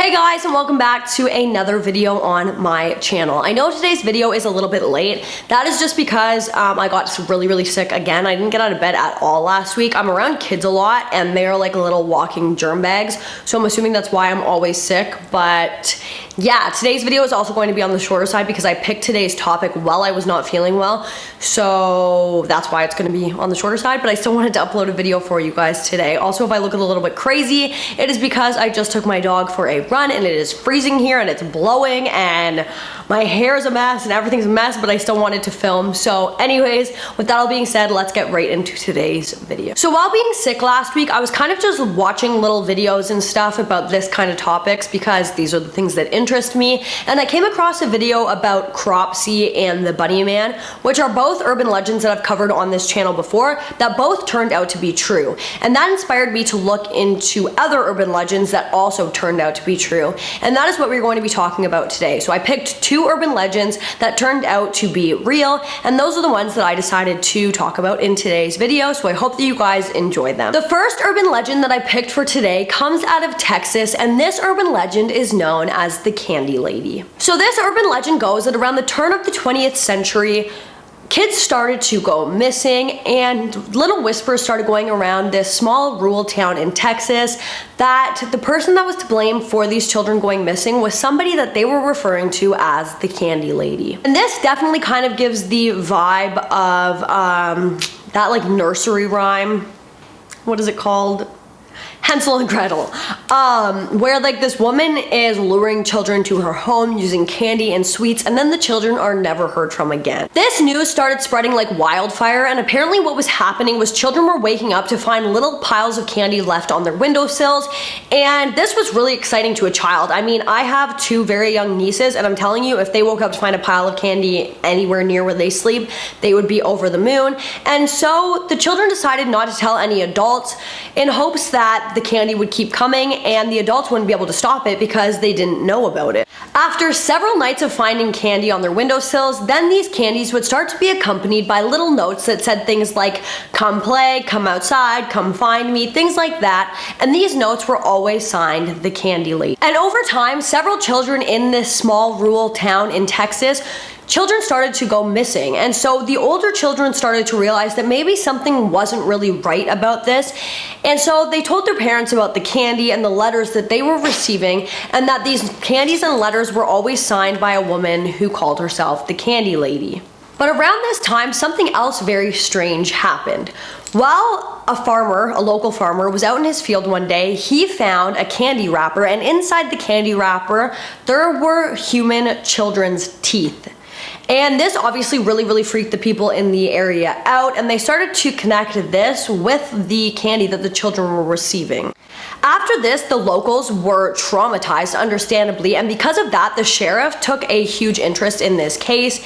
Hey guys, and welcome back to another video on my channel. I know today's video is a little bit late. That is just because I got really sick again. I didn't get out of bed at all last week. I'm around kids a lot and they're like little walking germ bags, so I'm assuming that's why I'm always sick. But yeah, today's video is also going to be on the shorter side because I picked today's topic while I was not feeling well, so that's why it's going to be on the shorter side. But I still wanted to upload a video for you guys today. Also, if I look a little bit crazy, it is because I just took my dog for a run and it is freezing here and it's blowing and my hair is a mess and everything's a mess, but I still wanted to film. So anyways, with that all being said, let's get right into today's video. So while being sick last week, I was kind of just watching little videos and stuff about this kind of topics because these are the things that interest me, and I came across a video about Cropsy and the Bunny Man, which are both urban legends that I've covered on this channel before that both turned out to be true, and that inspired me to look into other urban legends that also turned out to be true, and that is what we're going to be talking about today. So I picked two urban legends that turned out to be real, and those are the ones that I decided to talk about in today's video, so I hope that you guys enjoy them. The first urban legend that I picked for today comes out of Texas, and this urban legend is known as the Candy Lady. So this urban legend goes that around the turn of the 20th century, kids started to go missing, and little whispers started going around this small rural town in Texas that the person that was to blame for these children going missing was somebody that they were referring to as the Candy Lady. And this definitely kind of gives the vibe of that like nursery rhyme. What is it called? Hansel and Gretel, where like this woman is luring children to her home using candy and sweets, and then the children are never heard from again. This news started spreading like wildfire, and apparently what was happening was children were waking up to find little piles of candy left on their windowsills, and this was really exciting to a child. I mean, I have two very young nieces, and I'm telling you, if they woke up to find a pile of candy anywhere near where they sleep, they would be over the moon. And so the children decided not to tell any adults in hopes that the candy would keep coming and the adults wouldn't be able to stop it because they didn't know about it. After several nights of finding candy on their windowsills, then these candies would start to be accompanied by little notes that said things like, "Come play, come outside, come find me," things like that, and these notes were always signed the Candy Lady. And over time, several children in this small rural town in Texas, children started to go missing, and so the older children started to realize that maybe something wasn't really right about this, and so they told their parents about the candy and the letters that they were receiving, and that these candies and letters were always signed by a woman who called herself the Candy Lady. But around this time, something else very strange happened. While a local farmer, was out in his field one day, he found a candy wrapper, and inside the candy wrapper, there were human children's teeth. And this obviously really freaked the people in the area out, and they started to connect this with the candy that the children were receiving. After this, the locals were traumatized, understandably, and because of that, the sheriff took a huge interest in this case,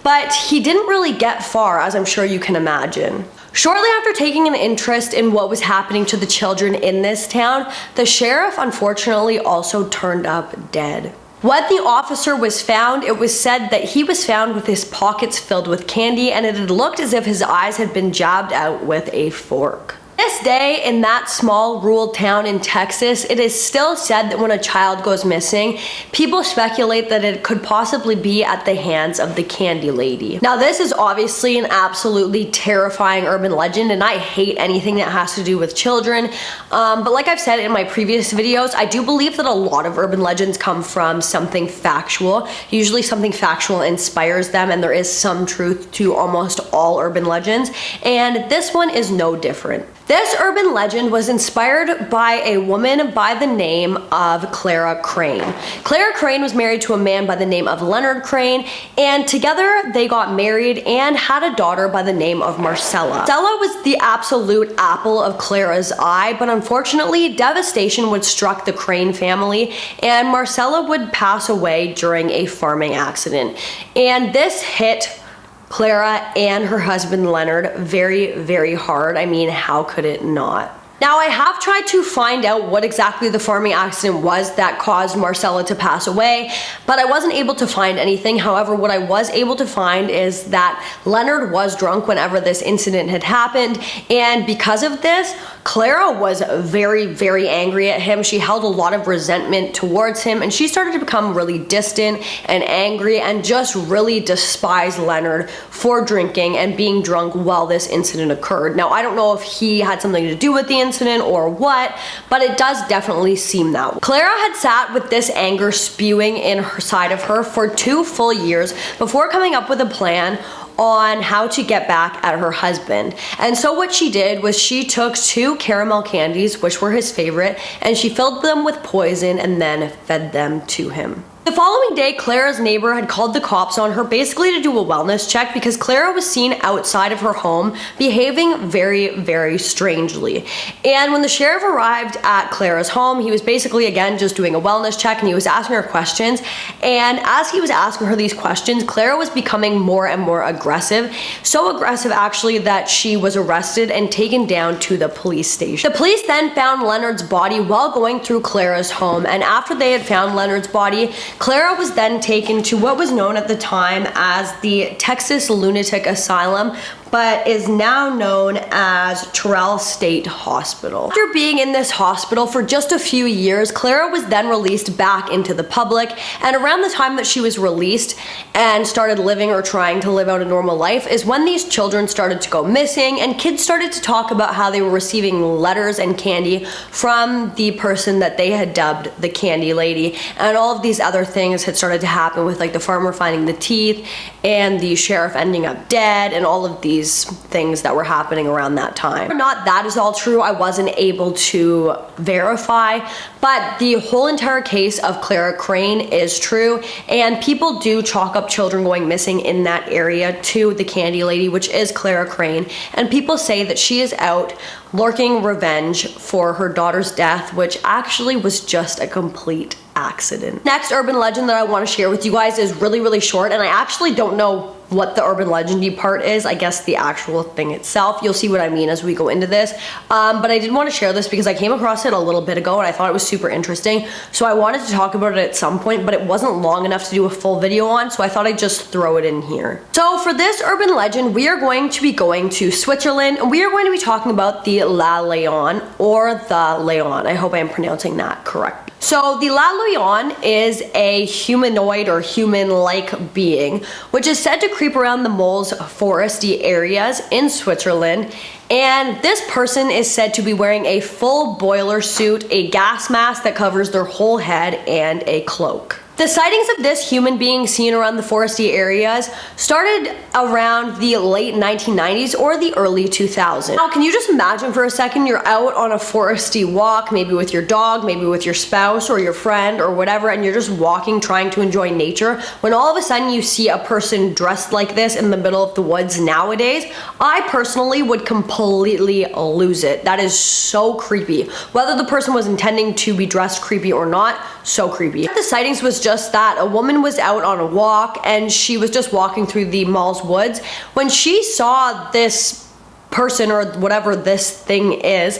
but he didn't really get far, as I'm sure you can imagine. Shortly after taking an interest in what was happening to the children in this town, the sheriff unfortunately also turned up dead. When the officer was found, it was said that he was found with his pockets filled with candy, and it had looked as if his eyes had been jabbed out with a fork. This day, in that small rural town in Texas, it is still said that when a child goes missing, people speculate that it could possibly be at the hands of the Candy Lady. Now, this is obviously an absolutely terrifying urban legend, and I hate anything that has to do with children. But like I've said in my previous videos, I do believe that a lot of urban legends come from something factual. Usually something factual inspires them, and there is some truth to almost all urban legends, and this one is no different. This urban legend was inspired by a woman by the name of Clara Crane. Clara Crane was married to a man by the name of Leonard Crane, and together they got married and had a daughter by the name of Marcella. Marcella was the absolute apple of Clara's eye, but unfortunately devastation would struck the Crane family, and Marcella would pass away during a farming accident. And this hit Clara and her husband Leonard very hard. I mean, how could it not? Now, I have tried to find out what exactly the farming accident was that caused Marcella to pass away, but I wasn't able to find anything. However, what I was able to find is that Leonard was drunk whenever this incident had happened, and because of this, Clara was very, very angry at him. She held a lot of resentment towards him, and she started to become really distant and angry and just really despise Leonard for drinking and being drunk while this incident occurred. Now, I don't know if he had something to do with the incident or what, but it does definitely seem that way. Clara had sat with this anger spewing inside of her for 2 full years before coming up with a plan on how to get back at her husband. And so what she did was she took 2 caramel candies, which were his favorite, and she filled them with poison and then fed them to him. The following day, Clara's neighbor had called the cops on her basically to do a wellness check because Clara was seen outside of her home behaving very, very strangely. And when the sheriff arrived at Clara's home, he was basically, again, just doing a wellness check, and he was asking her questions. And as he was asking her these questions, Clara was becoming more and more aggressive. So aggressive, actually, that she was arrested and taken down to the police station. The police then found Leonard's body while going through Clara's home. And after they had found Leonard's body, Clara was then taken to what was known at the time as the Texas Lunatic Asylum, but is now known as Terrell State Hospital. After being in this hospital for just a few years, Clara was then released back into the public, and around the time that she was released and started living or trying to live out a normal life is when these children started to go missing, and kids started to talk about how they were receiving letters and candy from the person that they had dubbed the Candy Lady, and all of these other things had started to happen with like the farmer finding the teeth and the sheriff ending up dead and all of these things that were happening around that time. Whether or not that is all true, I wasn't able to verify, but the whole entire case of Clara Crane is true, and people do chalk up children going missing in that area to the Candy Lady, which is Clara Crane, and people say that she is out lurking revenge for her daughter's death, which actually was just a complete accident. Next urban legend that I want to share with you guys is really, really short, and I actually don't know what the urban legendy part is. I guess the actual thing itself. You'll see what I mean as we go into this. But I did want to share this because I came across it a little bit ago and I thought it was super interesting. So I wanted to talk about it at some point, but it wasn't long enough to do a full video on, so I thought I'd just throw it in here. So for this urban legend, we are going to be going to Switzerland, and we are going to be talking about the La Leon, or the Leon. I hope I am pronouncing that correct. So the La Leon is a humanoid or human-like being, which is said to creep around the mole's foresty areas in Switzerland. And this person is said to be wearing a full boiler suit, a gas mask that covers their whole head, and a cloak. The sightings of this human being seen around the foresty areas started around the late 1990s or the early 2000s. Now, can you just imagine for a second you're out on a foresty walk, maybe with your dog, maybe with your spouse or your friend or whatever, and you're just walking trying to enjoy nature, when all of a sudden you see a person dressed like this in the middle of the woods nowadays? I personally would completely lose it. That is so creepy. Whether the person was intending to be dressed creepy or not, so creepy. The sightings was just that. A woman was out on a walk and she was just walking through the mall's woods when she saw this person or whatever this thing is,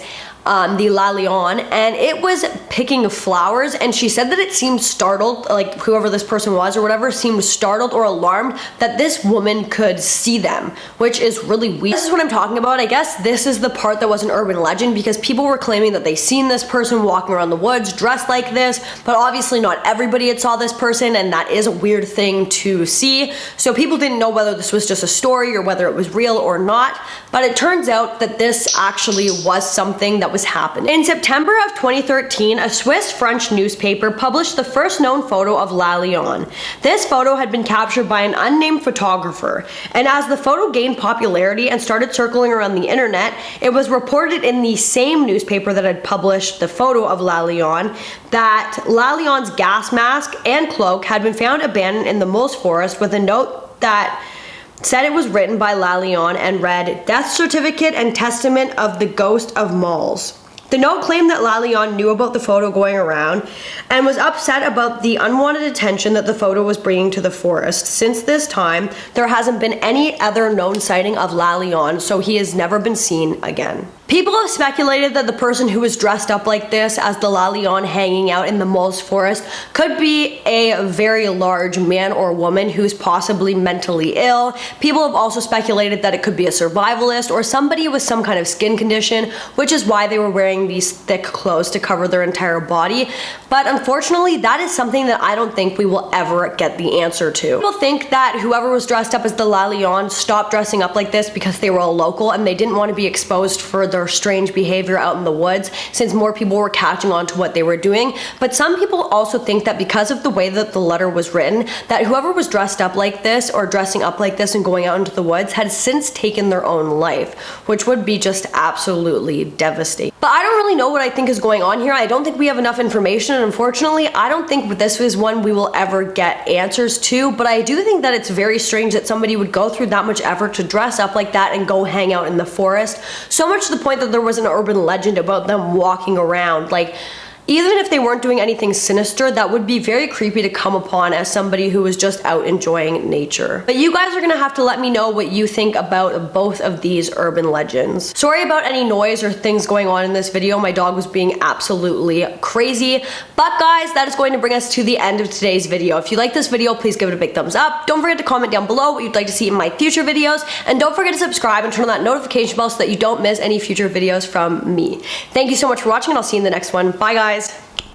the La Leon, and it was picking flowers, and she said that it seemed startled, like whoever this person was or whatever seemed startled or alarmed that this woman could see them, which is really weird. This is what I'm talking about. I guess this is the part that was an urban legend because people were claiming that they seen this person walking around the woods dressed like this, but obviously not everybody had saw this person, and that is a weird thing to see. So people didn't know whether this was just a story or whether it was real or not, but it turns out that this actually was something that was happening. In September of 2013, a Swiss-French newspaper published the first known photo of La Leon. This photo had been captured by an unnamed photographer, and as the photo gained popularity and started circling around the internet, it was reported in the same newspaper that had published the photo of La Leon that La Leon's gas mask and cloak had been found abandoned in the mole's forest with a note that said it was written by La Leon and read, "Death certificate and testament of the ghost of Malls." The note claimed that La Leon knew about the photo going around and was upset about the unwanted attention that the photo was bringing to the forest. Since this time, there hasn't been any other known sighting of La Leon, so he has never been seen again. People have speculated that the person who was dressed up like this as the La Lyon hanging out in the mole's forest could be a very large man or woman who's possibly mentally ill. People have also speculated that it could be a survivalist or somebody with some kind of skin condition, which is why they were wearing these thick clothes to cover their entire body. But unfortunately, that is something that I don't think we will ever get the answer to. People think that whoever was dressed up as the La Lyon stopped dressing up like this because they were a local and they didn't want to be exposed for their strange behavior out in the woods, since more people were catching on to what they were doing. But some people also think that because of the way that the letter was written, that whoever was dressed up like this or dressing up like this and going out into the woods had since taken their own life, which would be just absolutely devastating. But I don't really know what I think is going on here. I don't think we have enough information, and unfortunately, I don't think this is one we will ever get answers to. But I do think that it's very strange that somebody would go through that much effort to dress up like that and go hang out in the forest, so much to the point that there was an urban legend about them walking around. Like, even if they weren't doing anything sinister, that would be very creepy to come upon as somebody who was just out enjoying nature. But you guys are gonna have to let me know what you think about both of these urban legends. Sorry about any noise or things going on in this video. My dog was being absolutely crazy. But guys, that is going to bring us to the end of today's video. If you like this video, please give it a big thumbs up. Don't forget to comment down below what you'd like to see in my future videos. And don't forget to subscribe and turn on that notification bell so that you don't miss any future videos from me. Thank you so much for watching, and I'll see you in the next one. Bye guys.